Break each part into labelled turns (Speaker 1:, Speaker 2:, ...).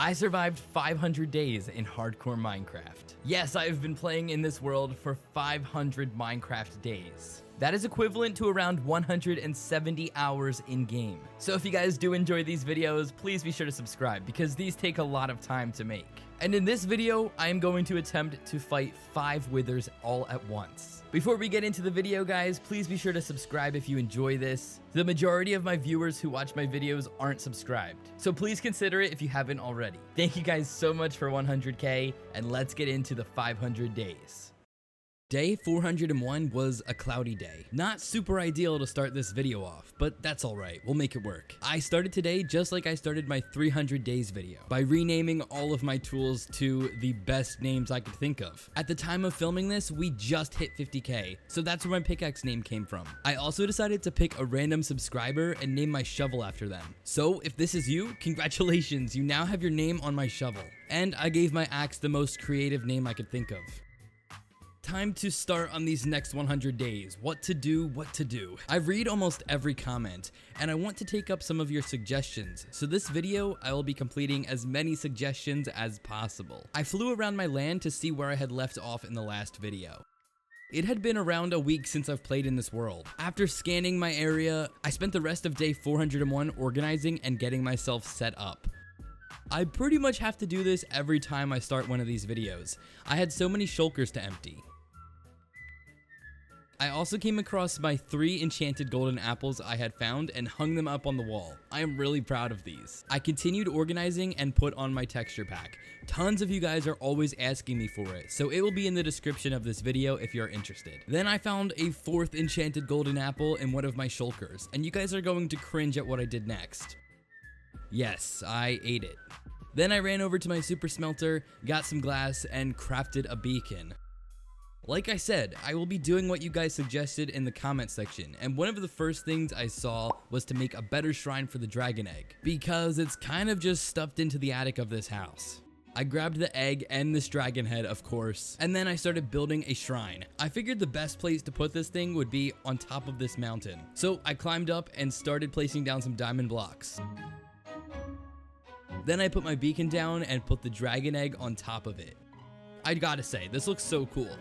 Speaker 1: I survived 500 days in hardcore Minecraft. Yes, I have been playing in this world for 500 Minecraft days. That is equivalent to around 170 hours in game. So if you guys do enjoy these videos, please be sure to subscribe because these take a lot of time to make. And in this video, I am going to attempt to fight 5 withers all at once. Before we get into the video, guys, please be sure to subscribe if you enjoy this. The majority of my viewers who watch my videos aren't subscribed, so please consider it if you haven't already. Thank you guys so much for 100K, and let's get into the 500 days. Day 401 was a cloudy day. Not super ideal to start this video off, but that's alright, we'll make it work. I started today just like I started my 300 days video, by renaming all of my tools to the best names I could think of. At the time of filming this, we just hit 50K, so that's where my pickaxe name came from. I also decided to pick a random subscriber and name my shovel after them. So if this is you, congratulations, you now have your name on my shovel. And I gave my axe the most creative name I could think of. Time to start on these next 100 days. What to do, what to do. I read almost every comment, and I want to take up some of your suggestions, so this video I will be completing as many suggestions as possible. I flew around my land to see where I had left off in the last video. It had been around a week since I've played in this world. After scanning my area, I spent the rest of day 401 organizing and getting myself set up. I pretty much have to do this every time I start one of these videos. I had so many shulkers to empty. I also came across my 3 enchanted golden apples I had found and hung them up on the wall. I am really proud of these. I continued organizing and put on my texture pack. Tons of you guys are always asking me for it, so it will be in the description of this video if you're interested. Then I found a 4th enchanted golden apple in one of my shulkers, and you guys are going to cringe at what I did next. Yes, I ate it. Then I ran over to my super smelter, got some glass, and crafted a beacon. Like I said, I will be doing what you guys suggested in the comment section, and one of the first things I saw was to make a better shrine for the dragon egg, because it's kind of just stuffed into the attic of this house. I grabbed the egg and this dragon head, of course, and then I started building a shrine. I figured the best place to put this thing would be on top of this mountain. So I climbed up and started placing down some diamond blocks. Then I put my beacon down and put the dragon egg on top of it. I gotta say, this looks so cool.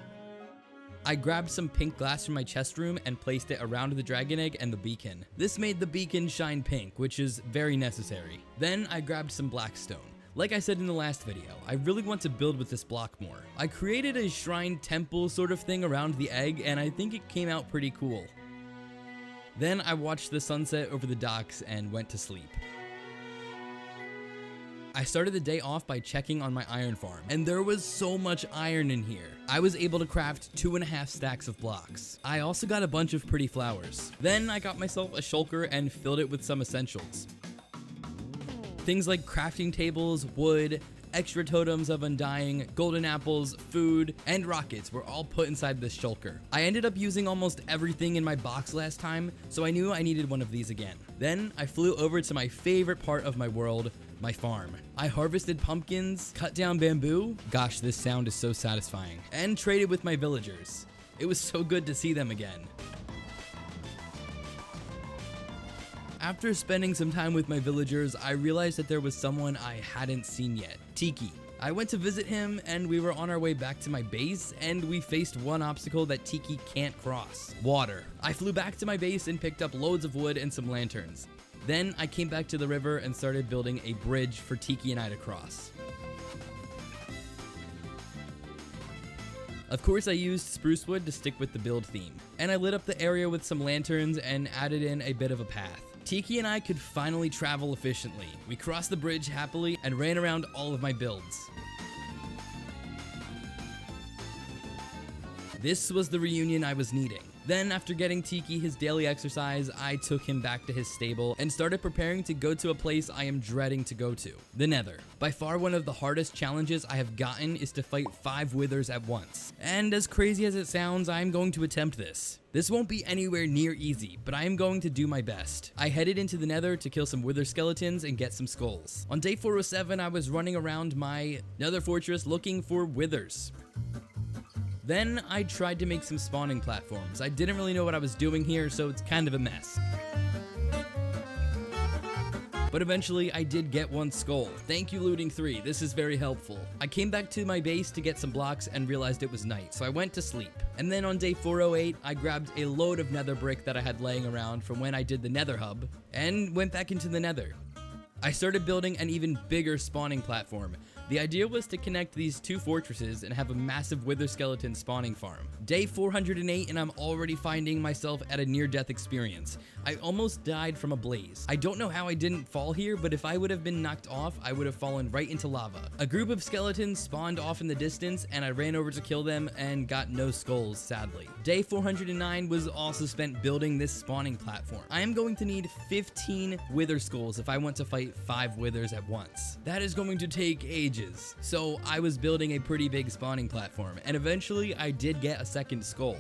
Speaker 1: I grabbed some pink glass from my chest room and placed it around the dragon egg and the beacon. This made the beacon shine pink, which is very necessary. Then I grabbed some black stone. Like I said in the last video, I really want to build with this block more. I created a shrine temple sort of thing around the egg, and I think it came out pretty cool. Then I watched the sunset over the docks and went to sleep. I started the day off by checking on my iron farm, and there was so much iron in here. I was able to craft 2.5 stacks of blocks. I also got a bunch of pretty flowers. Then I got myself a shulker and filled it with some essentials. Things like crafting tables, wood, extra totems of undying, golden apples, food, and rockets were all put inside this shulker. I ended up using almost everything in my box last time, so I knew I needed one of these again. Then I flew over to my favorite part of my world, my farm. I harvested pumpkins, cut down bamboo, gosh, this sound is so satisfying, and traded with my villagers. It was so good to see them again. After spending some time with my villagers, I realized that there was someone I hadn't seen yet, Tiki. I went to visit him, and we were on our way back to my base, and we faced one obstacle that Tiki can't cross: water. I flew back to my base and picked up loads of wood and some lanterns. Then I came back to the river and started building a bridge for Tiki and I to cross. Of course, I used spruce wood to stick with the build theme, and I lit up the area with some lanterns and added in a bit of a path. Tiki and I could finally travel efficiently. We crossed the bridge happily and ran around all of my builds. This was the reunion I was needing. Then, after getting Tiki his daily exercise, I took him back to his stable and started preparing to go to a place I am dreading to go to, the Nether. By far one of the hardest challenges I have gotten is to fight 5 withers at once. And as crazy as it sounds, I am going to attempt this. This won't be anywhere near easy, but I am going to do my best. I headed into the Nether to kill some wither skeletons and get some skulls. On day 407, I was running around my Nether fortress looking for withers. Then I tried to make some spawning platforms. I didn't really know what I was doing here, so it's kind of a mess. but eventually I did get one skull. Thank you, Looting 3. This is very helpful. I came back to my base to get some blocks and realized it was night, so I went to sleep. And then on day 408, I grabbed a load of nether brick that I had laying around from when I did the nether hub and went back into the nether. I started building an even bigger spawning platform. The idea was to connect these two fortresses and have a massive wither skeleton spawning farm. Day 408 and I'm already finding myself at a near-death experience. I almost died from a blaze. I don't know how I didn't fall here, but if I would have been knocked off, I would have fallen right into lava. A group of skeletons spawned off in the distance and I ran over to kill them and got no skulls, sadly. Day 409 was also spent building this spawning platform. I am going to need 15 wither skulls if I want to fight 5 withers at once. That is going to take ages. So I was building a pretty big spawning platform and eventually I did get a second skull.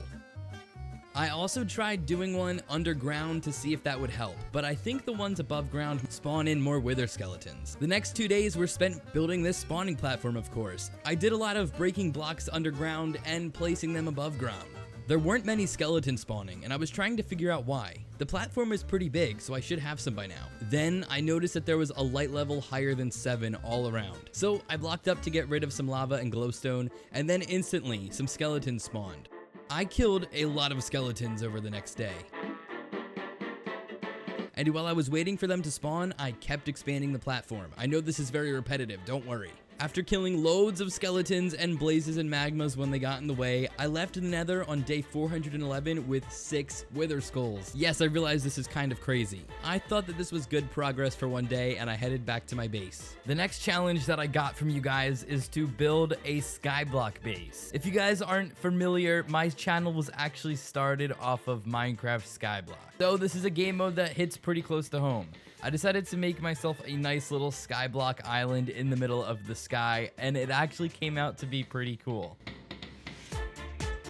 Speaker 1: I also tried doing one underground to see if that would help, but I think the ones above ground spawn in more wither skeletons. The next 2 days were spent building this spawning platform, of course. I did a lot of breaking blocks underground and placing them above ground. There weren't many skeletons spawning, and I was trying to figure out why. The platform is pretty big, so I should have some by now. Then, I noticed that there was a light level higher than 7 all around. So, I blocked up to get rid of some lava and glowstone, and then instantly, some skeletons spawned. I killed a lot of skeletons over the next day. And while I was waiting for them to spawn, I kept expanding the platform. I know this is very repetitive, don't worry. After killing loads of skeletons and blazes and magmas when they got in the way, I left the nether on day 411 with 6 wither skulls. Yes, I realize this is kind of crazy. I thought that this was good progress for one day and I headed back to my base. The next challenge that I got from you guys is to build a skyblock base. If you guys aren't familiar, my channel was actually started off of Minecraft Skyblock. So this is a game mode that hits pretty close to home. I decided to make myself a nice little skyblock island in the middle of the sky, and it actually came out to be pretty cool.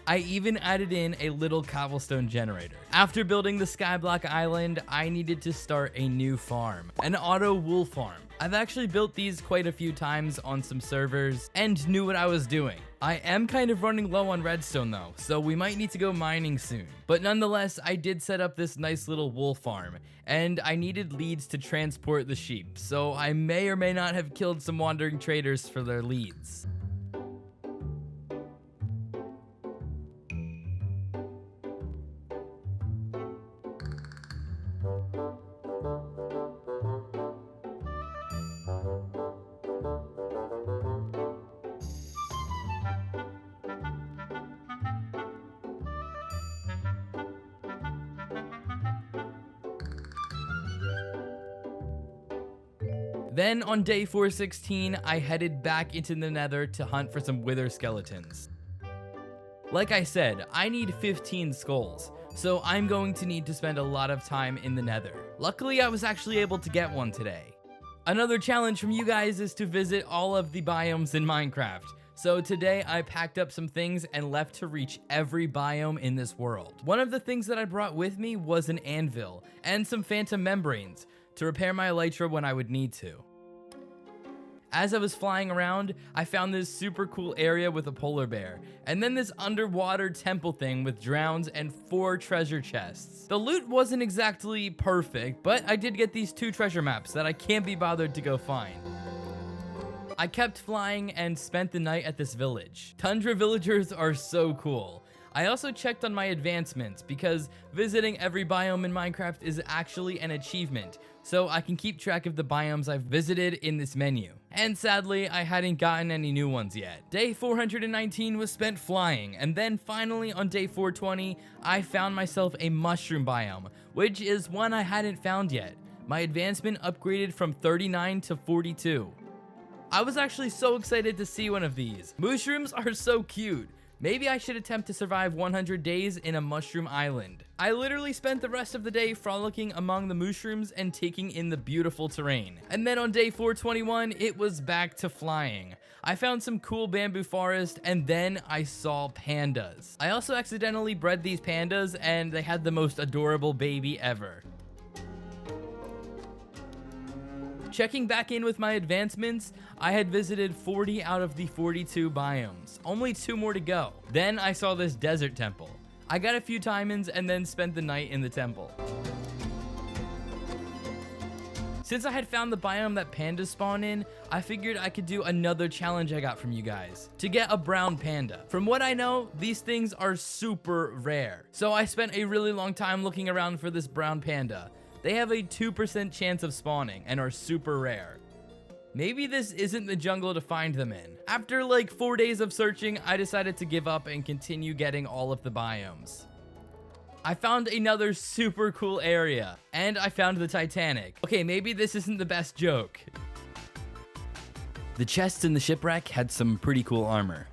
Speaker 1: I even added in a little cobblestone generator. After building the skyblock island, I needed to start a new farm, an auto wool farm. I've actually built these quite a few times on some servers and knew what I was doing. I am kind of running low on redstone though, so we might need to go mining soon. But nonetheless, I did set up this nice little wool farm, and I needed leads to transport the sheep, so I may or may not have killed some wandering traders for their leads. Then on day 416, I headed back into the nether to hunt for some wither skeletons. Like I said, I need 15 skulls, so I'm going to need to spend a lot of time in the nether. Luckily, I was actually able to get one today. Another challenge from you guys is to visit all of the biomes in Minecraft. So today I packed up some things and left to reach every biome in this world. One of the things that I brought with me was an anvil and some phantom membranes to repair my elytra when I would need to. As I was flying around, I found this super cool area with a polar bear, and then this underwater temple thing with drowns and 4 treasure chests. The loot wasn't exactly perfect, but I did get these 2 treasure maps that I can't be bothered to go find. I kept flying and spent the night at this village. Tundra villagers are so cool. I also checked on my advancements because visiting every biome in Minecraft is actually an achievement, so I can keep track of the biomes I've visited in this menu. And sadly, I hadn't gotten any new ones yet. Day 419 was spent flying, and then finally on day 420, I found myself a mushroom biome, which is one I hadn't found yet. My advancement upgraded from 39 to 42. I was actually so excited to see one of these. Mushrooms are so cute. Maybe I should attempt to survive 100 days in a mushroom island. I literally spent the rest of the day frolicking among the mushrooms and taking in the beautiful terrain. And then on day 421, it was back to flying. I found some cool bamboo forest, and then I saw pandas. I also accidentally bred these pandas, and they had the most adorable baby ever. Checking back in with my advancements, I had visited 40 out of the 42 biomes. Only 2 more to go. Then I saw this desert temple. I got a few diamonds and then spent the night in the temple. Since I had found the biome that pandas spawn in, I figured I could do another challenge I got from you guys, to get a brown panda. From what I know, these things are super rare. So I spent a really long time looking around for this brown panda. They have a 2% chance of spawning and are super rare. Maybe this isn't the jungle to find them in. After like 4 days of searching, I decided to give up and continue getting all of the biomes. I found another super cool area, and I found the Titanic. Okay, maybe this isn't the best joke. The chests in the shipwreck had some pretty cool armor.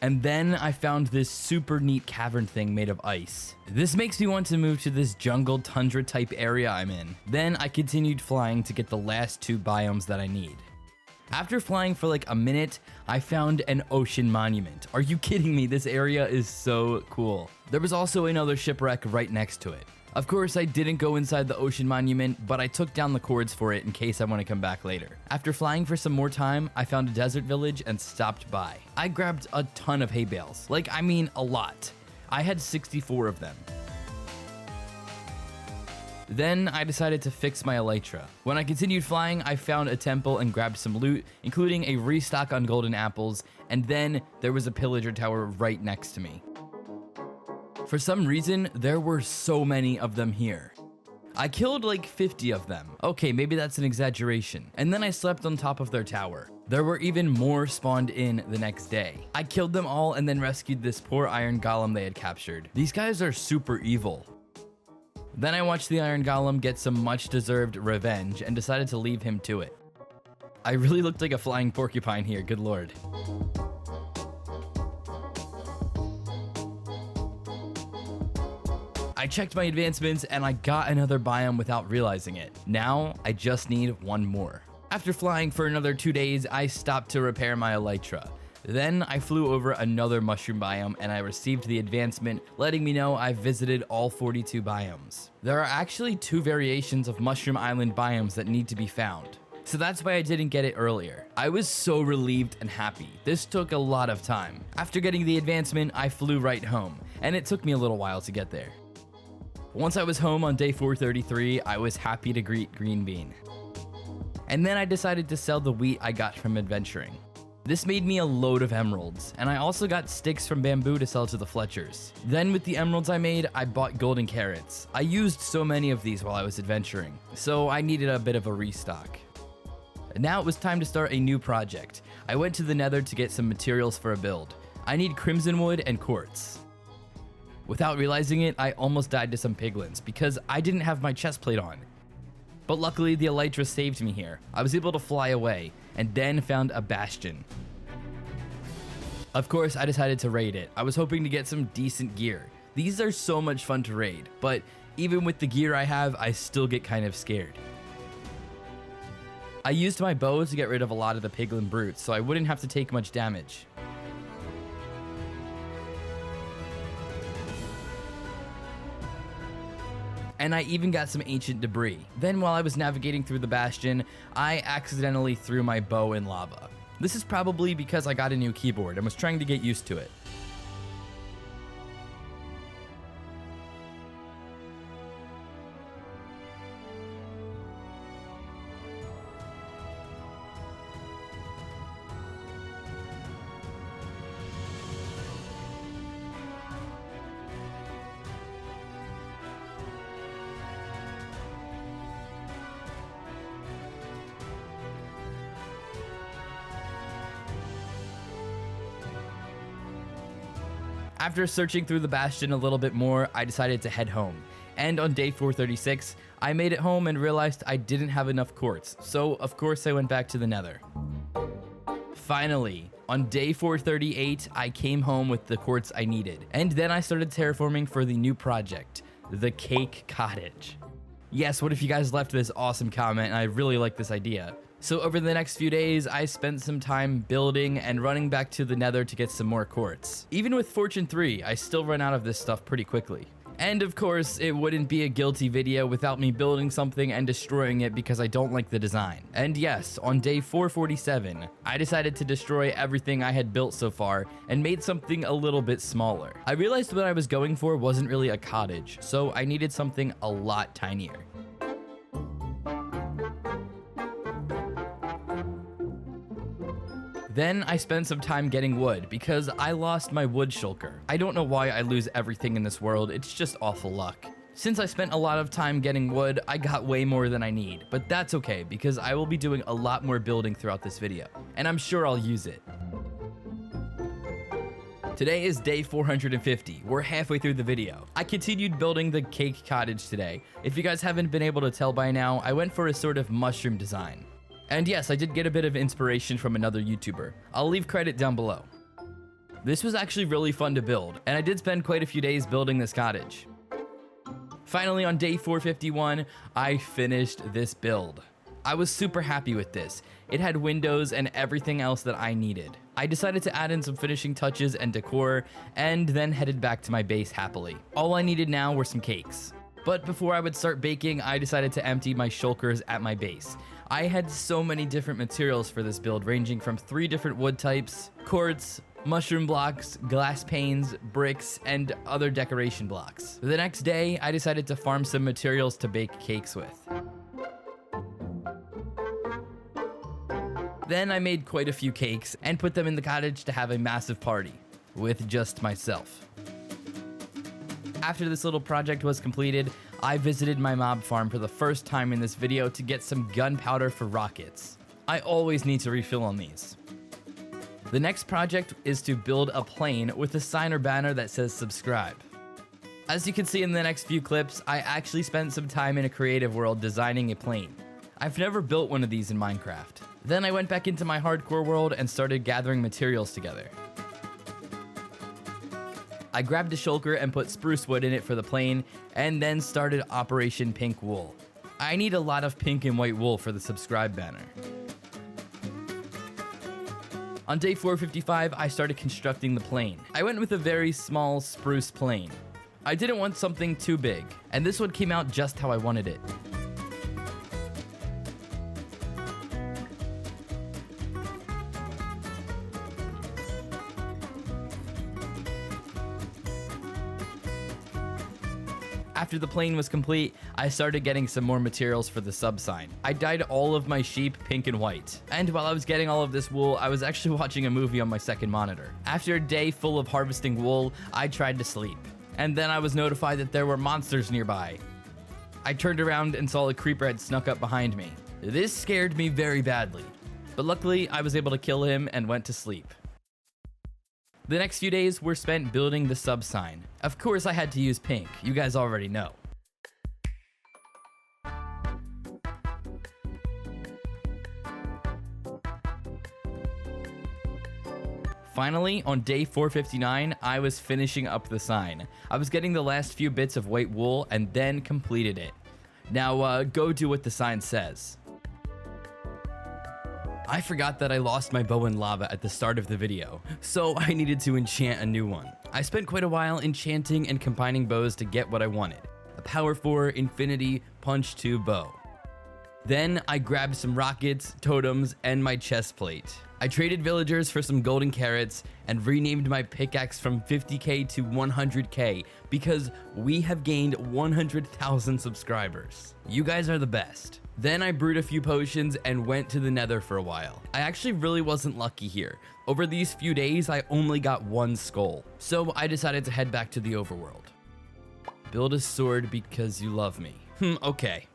Speaker 1: And then I found this super neat cavern thing made of ice. This makes me want to move to this jungle tundra type area I'm in. Then I continued flying to get the last 2 biomes that I need. After flying for like a minute, I found an ocean monument. Are you kidding me? This area is so cool. There was also another shipwreck right next to it. Of course, I didn't go inside the ocean monument, but I took down the cords for it in case I want to come back later. After flying for some more time, I found a desert village and stopped by. I grabbed a ton of hay bales. Like, I mean a lot. I had 64 of them. Then I decided to fix my elytra. When I continued flying, I found a temple and grabbed some loot, including a restock on golden apples, and then there was a pillager tower right next to me. For some reason, there were so many of them here. I killed like 50 of them. Okay, maybe that's an exaggeration. And then I slept on top of their tower. There were even more spawned in the next day. I killed them all and then rescued this poor iron golem they had captured. These guys are super evil. Then I watched the iron golem get some much deserved revenge and decided to leave him to it. I really looked like a flying porcupine here, good lord. I checked my advancements and I got another biome without realizing it. Now I just need one more. After flying for another 2 days, I stopped to repair my elytra. Then I flew over another mushroom biome and I received the advancement letting me know I visited all 42 biomes. There are actually 2 variations of Mushroom Island biomes that need to be found. So that's why I didn't get it earlier. I was so relieved and happy. This took a lot of time. After getting the advancement, I flew right home, and it took me a little while to get there. Once I was home on day 433, I was happy to greet Green Bean. And then I decided to sell the wheat I got from adventuring. This made me a load of emeralds, and I also got sticks from bamboo to sell to the Fletchers. Then with the emeralds I made, I bought golden carrots. I used so many of these while I was adventuring, so I needed a bit of a restock. Now it was time to start a new project. I went to the Nether to get some materials for a build. I need crimson wood and quartz. Without realizing it, I almost died to some piglins because I didn't have my chest plate on. But luckily, the elytra saved me here. I was able to fly away, and then found a bastion. Of course, I decided to raid it. I was hoping to get some decent gear. These are so much fun to raid, but even with the gear I have, I still get kind of scared. I used my bow to get rid of a lot of the piglin brutes, so I wouldn't have to take much damage. And I even got some ancient debris. Then while I was navigating through the bastion, I accidentally threw my bow in lava. This is probably because I got a new keyboard and was trying to get used to it. After searching through the bastion a little bit more, I decided to head home. And on day 436, I made it home and realized I didn't have enough quartz, so of course I went back to the Nether. Finally, on day 438, I came home with the quartz I needed, and then I started terraforming for the new project, the Cake Cottage. Yes, what if you guys left this awesome comment, and I really like this idea. So over the next few days, I spent some time building and running back to the Nether to get some more quartz. Even with Fortune 3, I still run out of this stuff pretty quickly. And of course, it wouldn't be a guilty video without me building something and destroying it because I don't like the design. And yes, on day 447, I decided to destroy everything I had built so far and made something a little bit smaller. I realized what I was going for wasn't really a cottage, so I needed something a lot tinier. Then I spent some time getting wood because I lost my wood shulker. I don't know why I lose everything in this world, it's just awful luck. Since I spent a lot of time getting wood, I got way more than I need, but that's okay because I will be doing a lot more building throughout this video, and I'm sure I'll use it. Today is day 450. We're halfway through the video. I continued building the cake cottage today. If you guys haven't been able to tell by now, I went for a sort of mushroom design. And yes, I did get a bit of inspiration from another YouTuber. I'll leave credit down below. This was actually really fun to build, and I did spend quite a few days building this cottage. Finally, on day 451, I finished this build. I was super happy with this. It had windows and everything else that I needed. I decided to add in some finishing touches and decor, and then headed back to my base happily. All I needed now were some cakes. But before I would start baking, I decided to empty my shulkers at my base. I had so many different materials for this build, ranging from 3 different wood types, quartz, mushroom blocks, glass panes, bricks, and other decoration blocks. The next day, I decided to farm some materials to bake cakes with. Then I made quite a few cakes and put them in the cottage to have a massive party with just myself. After this little project was completed, I visited my mob farm for the first time in this video to get some gunpowder for rockets. I always need to refill on these. The next project is to build a plane with a sign or banner that says subscribe. As you can see in the next few clips, I actually spent some time in a creative world designing a plane. I've never built one of these in Minecraft. Then I went back into my hardcore world and started gathering materials together. I grabbed a shulker and put spruce wood in it for the plane, and then started Operation Pink Wool. I need a lot of pink and white wool for the subscribe banner. On day 455, I started constructing the plane. I went with a very small spruce plane. I didn't want something too big, and this one came out just how I wanted it. After the plane was complete, I started getting some more materials for the sub sign. I dyed all of my sheep pink and white. And while I was getting all of this wool, I was actually watching a movie on my second monitor. After a day full of harvesting wool, I tried to sleep. And then I was notified that there were monsters nearby. I turned around and saw a creeper had snuck up behind me. This scared me very badly. But luckily, I was able to kill him and went to sleep. The next few days were spent building the sub sign. Of course I had to use pink, you guys already know. Finally, on day 459, I was finishing up the sign. I was getting the last few bits of white wool and then completed it. Now go do what the sign says. I forgot that I lost my bow in lava at the start of the video, so I needed to enchant a new one. I spent quite a while enchanting and combining bows to get what I wanted. A Power 4 Infinity Punch 2 bow. Then I grabbed some rockets, totems, and my chest plate. I traded villagers for some golden carrots and renamed my pickaxe from 50k to 100k because we have gained 100,000 subscribers. You guys are the best. Then I brewed a few potions and went to the Nether for a while. I actually really wasn't lucky here. Over these few days, I only got 1 skull. So I decided to head back to the overworld. Build a sword because you love me. Okay.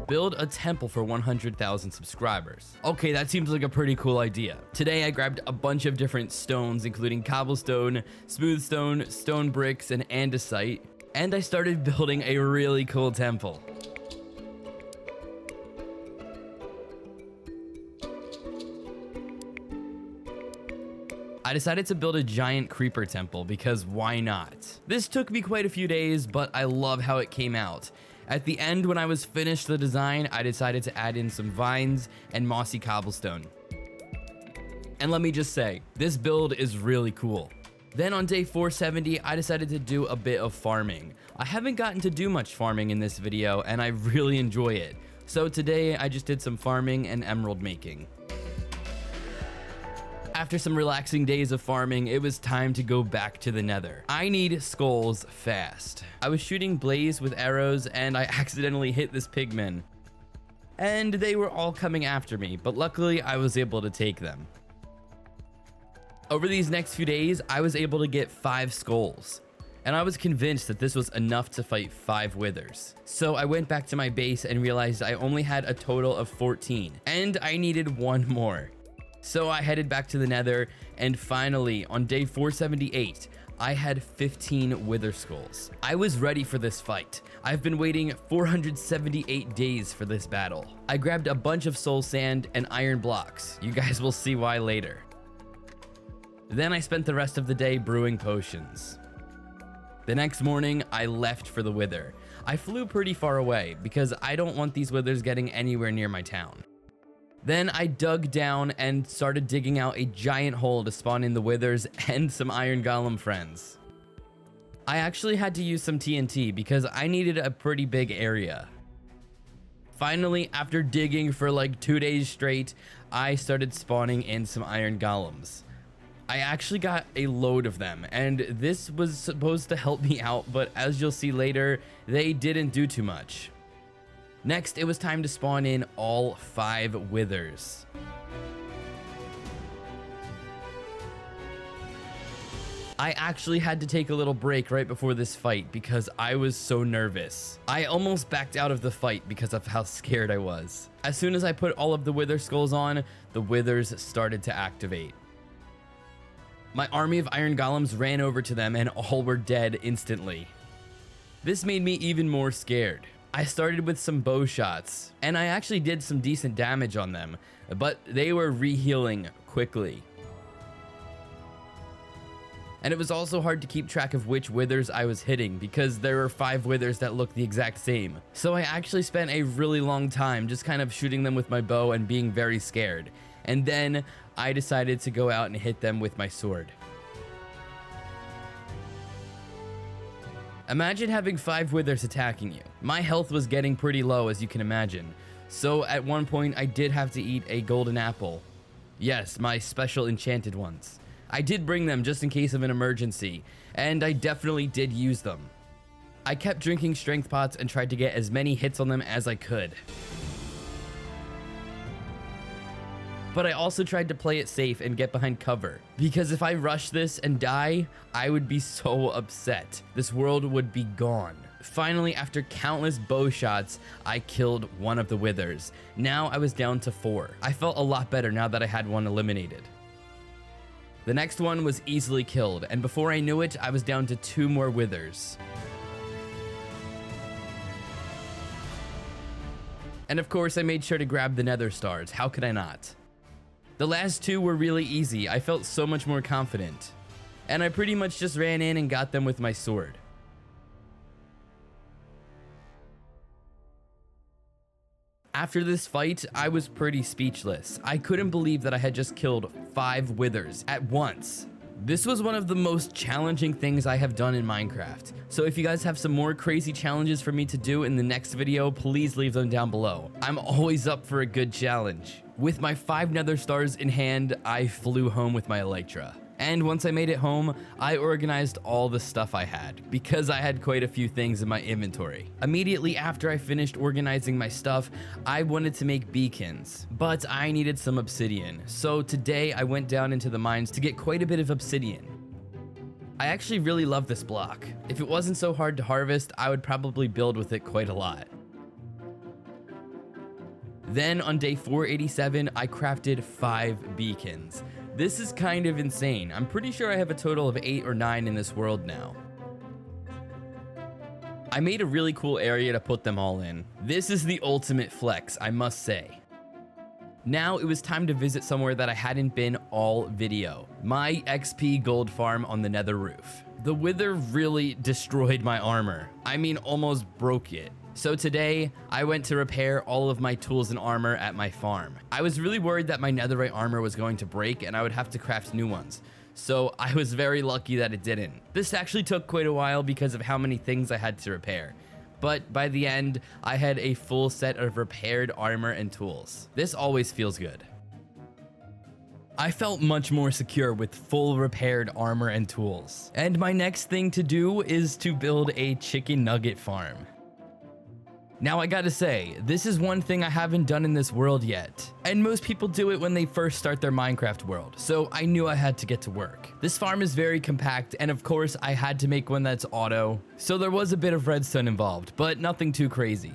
Speaker 1: Build a temple for 100,000 subscribers. Okay, that seems like a pretty cool idea. Today I grabbed a bunch of different stones, including cobblestone, smooth stone, stone bricks, and andesite, and I started building a really cool temple. I decided to build a giant creeper temple because why not? This took me quite a few days, but I love how it came out. At the end, when I was finished the design, I decided to add in some vines and mossy cobblestone. And let me just say, this build is really cool. Then on day 470, I decided to do a bit of farming. I haven't gotten to do much farming in this video, and I really enjoy it. So today, I just did some farming and emerald making. After some relaxing days of farming, it was time to go back to the nether. I need skulls fast. I was shooting blaze with arrows and I accidentally hit this pigman. And they were all coming after me, but luckily I was able to take them. Over these next few days, I was able to get 5 skulls. And I was convinced that this was enough to fight 5 withers. So I went back to my base and realized I only had a total of 14, and I needed 1 more. So I headed back to the nether, and finally, on day 478, I had 15 wither skulls. I was ready for this fight. I've been waiting 478 days for this battle. I grabbed a bunch of soul sand and iron blocks. You guys will see why later. Then I spent the rest of the day brewing potions. The next morning, I left for the wither. I flew pretty far away because I don't want these withers getting anywhere near my town. Then I dug down and started digging out a giant hole to spawn in the withers and some iron golem friends. I actually had to use some TNT because I needed a pretty big area. Finally, after digging for like 2 days straight, I started spawning in some iron golems. I actually got a load of them, and this was supposed to help me out, but as you'll see later, they didn't do too much. Next, it was time to spawn in all 5 withers. I actually had to take a little break right before this fight because I was so nervous. I almost backed out of the fight because of how scared I was. As soon as I put all of the wither skulls on, the withers started to activate. My army of iron golems ran over to them and all were dead instantly. This made me even more scared. I started with some bow shots, and I actually did some decent damage on them, but they were re-healing quickly. And it was also hard to keep track of which withers I was hitting because there were 5 withers that looked the exact same. So I actually spent a really long time just kind of shooting them with my bow and being very scared. And then I decided to go out and hit them with my sword. Imagine having 5 withers attacking you. My health was getting pretty low, as you can imagine. So at one point I did have to eat a golden apple. Yes, my special enchanted ones. I did bring them just in case of an emergency, and I definitely did use them. I kept drinking strength pots and tried to get as many hits on them as I could. But I also tried to play it safe and get behind cover, because if I rushed this and die, I would be so upset. This world would be gone. Finally, after countless bow shots, I killed one of the withers. Now I was down to 4. I felt a lot better now that I had one eliminated. The next one was easily killed, and before I knew it, I was down to 2 more withers. And of course, I made sure to grab the nether stars. How could I not? The last 2 were really easy. I felt so much more confident. And I pretty much just ran in and got them with my sword. After this fight, I was pretty speechless. I couldn't believe that I had just killed 5 withers at once. This was one of the most challenging things I have done in Minecraft. So if you guys have some more crazy challenges for me to do in the next video, please leave them down below. I'm always up for a good challenge. With my 5 nether stars in hand, I flew home with my elytra. And once I made it home, I organized all the stuff I had, because I had quite a few things in my inventory. Immediately after I finished organizing my stuff, I wanted to make beacons, but I needed some obsidian. So today I went down into the mines to get quite a bit of obsidian. I actually really love this block. If it wasn't so hard to harvest, I would probably build with it quite a lot. Then on day 487, I crafted 5 beacons. This is kind of insane. I'm pretty sure I have a total of 8 or 9 in this world now. I made a really cool area to put them all in. This is the ultimate flex, I must say. Now it was time to visit somewhere that I hadn't been all video. My XP gold farm on the nether roof. The wither really destroyed my armor. I mean, almost broke it. So today, I went to repair all of my tools and armor at my farm. I was really worried that my netherite armor was going to break and I would have to craft new ones. So I was very lucky that it didn't. This actually took quite a while because of how many things I had to repair. But by the end, I had a full set of repaired armor and tools. This always feels good. I felt much more secure with full repaired armor and tools. And my next thing to do is to build a chicken nugget farm. Now I gotta say, this is one thing I haven't done in this world yet, and most people do it when they first start their Minecraft world, so I knew I had to get to work. This farm is very compact, and of course I had to make one that's auto, so there was a bit of redstone involved, but nothing too crazy.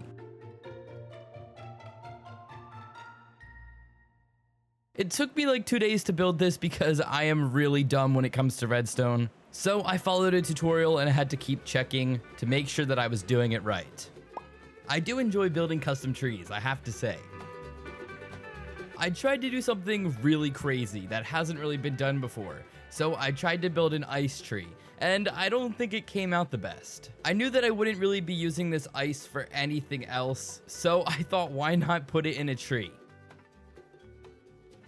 Speaker 1: It took me like 2 days to build this because I am really dumb when it comes to redstone, so I followed a tutorial and I had to keep checking to make sure that I was doing it right. I do enjoy building custom trees, I have to say. I tried to do something really crazy that hasn't really been done before, so I tried to build an ice tree, and I don't think it came out the best. I knew that I wouldn't really be using this ice for anything else, so I thought why not put it in a tree?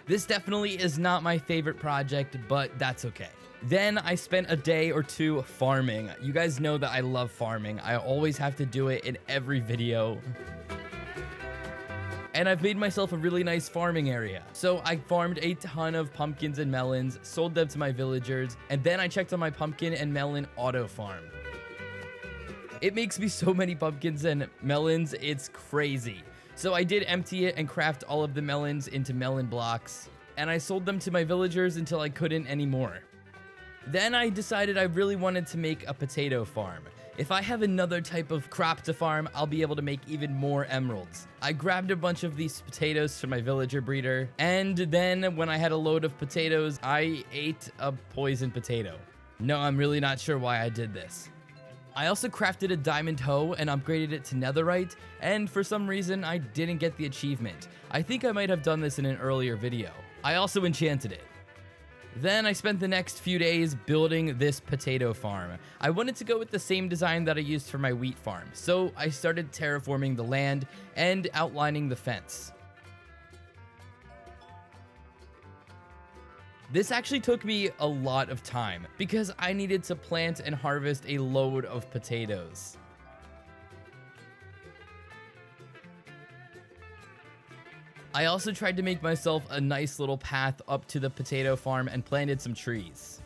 Speaker 1: This definitely is not my favorite project, but that's okay. Then I spent a day or two farming. You guys know that I love farming. I always have to do it in every video. And I've made myself a really nice farming area. So I farmed a ton of pumpkins and melons, sold them to my villagers, and then I checked on my pumpkin and melon auto farm. It makes me so many pumpkins and melons, it's crazy. So I did empty it and craft all of the melons into melon blocks, and I sold them to my villagers until I couldn't anymore. Then I decided I really wanted to make a potato farm. If I have another type of crop to farm, I'll be able to make even more emeralds. I grabbed a bunch of these potatoes from my villager breeder, and then when I had a load of potatoes, I ate a poison potato. No, I'm really not sure why I did this. I also crafted a diamond hoe and upgraded it to netherite, and for some reason I didn't get the achievement. I think I might have done this in an earlier video. I also enchanted it. Then I spent the next few days building this potato farm. I wanted to go with the same design that I used for my wheat farm, so I started terraforming the land and outlining the fence. This actually took me a lot of time because I needed to plant and harvest a load of potatoes. I also tried to make myself a nice little path up to the potato farm and planted some trees.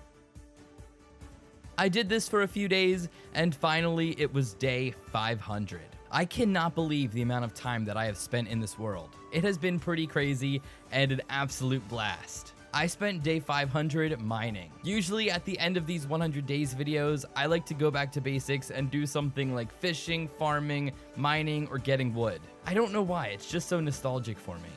Speaker 1: I did this for a few days, and finally it was day 500. I cannot believe the amount of time that I have spent in this world. It has been pretty crazy and an absolute blast. I spent day 500 mining. Usually at the end of these 100 days videos, I like to go back to basics and do something like fishing, farming, mining, or getting wood. I don't know why, it's just so nostalgic for me.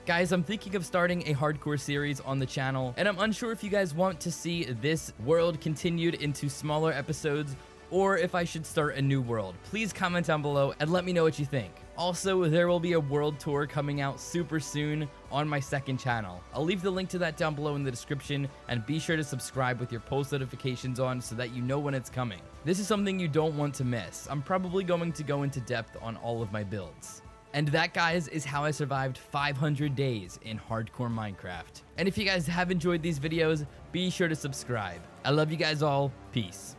Speaker 1: Guys, I'm thinking of starting a hardcore series on the channel, and I'm unsure if you guys want to see this world continued into smaller episodes, or if I should start a new world. Please comment down below and let me know what you think. Also, there will be a world tour coming out super soon on my second channel. I'll leave the link to that down below in the description, and be sure to subscribe with your post notifications on so that you know when it's coming. This is something you don't want to miss. I'm probably going to go into depth on all of my builds. And that, guys, is how I survived 500 days in hardcore Minecraft. And if you guys have enjoyed these videos, be sure to subscribe. I love you guys all. Peace.